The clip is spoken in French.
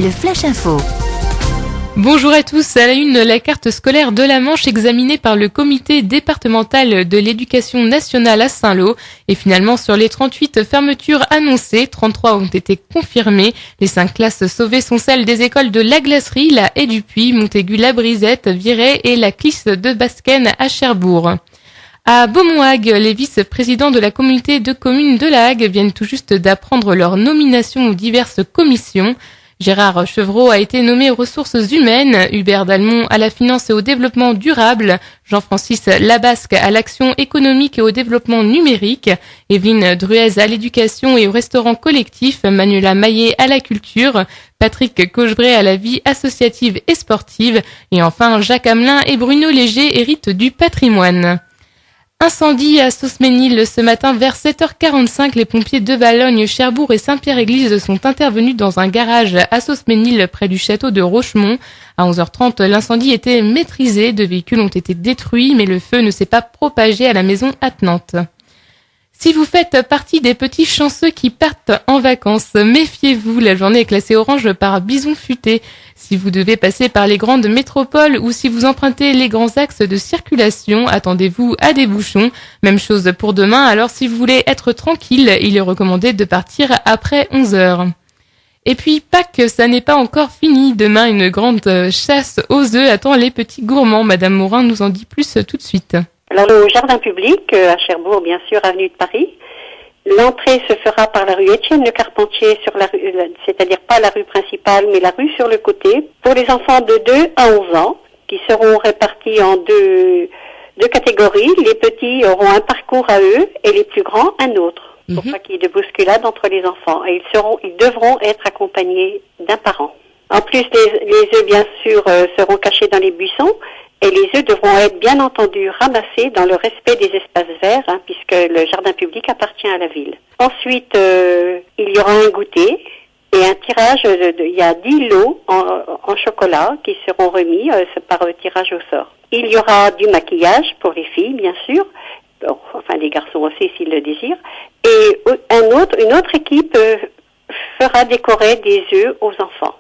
le Flash Info. Bonjour à tous. À la une, la carte scolaire de la Manche examinée par le comité départemental de l'éducation nationale à Saint-Lô. Et finalement, sur les 38 fermetures annoncées, 33 ont été confirmées. Les 5 classes sauvées sont celles des écoles de La Glacerie, la Haie du Puy, Montaigu, La Brisette, Viray et la Clisse de Basquenne à Cherbourg. À Beaumont-Hague, les vice-présidents de la communauté de communes de la Hague viennent tout juste d'apprendre leur nomination aux diverses commissions. Gérard Chevreau a été nommé aux ressources humaines, Hubert Dalmont à la finance et au développement durable, Jean-Francis Labasque à l'action économique et au développement numérique, Evelyne Druez à l'éducation et au restaurant collectif, Manuela Maillet à la culture, Patrick Cochebray à la vie associative et sportive, et enfin Jacques Hamelin et Bruno Léger héritent du patrimoine. Incendie à Sausménil ce matin vers 7h45. Les pompiers de Valognes, Cherbourg et Saint-Pierre-Église sont intervenus dans un garage à Sausménil près du château de Rochemont. À 11h30, l'incendie était maîtrisé. 2 véhicules ont été détruits, mais le feu ne s'est pas propagé à la maison attenante. Si vous faites partie des petits chanceux qui partent en vacances, méfiez-vous, la journée est classée orange par bison futé. Si vous devez passer par les grandes métropoles ou si vous empruntez les grands axes de circulation, attendez-vous à des bouchons. Même chose pour demain, alors si vous voulez être tranquille, il est recommandé de partir après 11h. Et puis Pâques, ça n'est pas encore fini. Demain, une grande chasse aux œufs attend les petits gourmands. Madame Morin nous en dit plus tout de suite. Alors le jardin public à Cherbourg, bien sûr, avenue de Paris. L'entrée se fera par la rue Étienne Le Carpentier, sur la rue, c'est-à-dire pas la rue principale, mais la rue sur le côté, pour les enfants de 2 à 11 ans, qui seront répartis en deux catégories. Les petits auront un parcours à eux et les plus grands un autre, pour pas qu'il y ait de bousculade entre les enfants. Et ils devront être accompagnés d'un parent. En plus, les œufs, bien sûr, seront cachés dans les buissons. Et les œufs devront être bien entendu ramassés dans le respect des espaces verts, puisque le jardin public appartient à la ville. Ensuite, il y aura un goûter et un tirage. Il y a 10 lots en chocolat qui seront remis par tirage au sort. Il y aura du maquillage pour les filles, bien sûr. Bon, enfin, les garçons aussi s'ils le désirent. Et une autre équipe fera décorer des œufs aux enfants.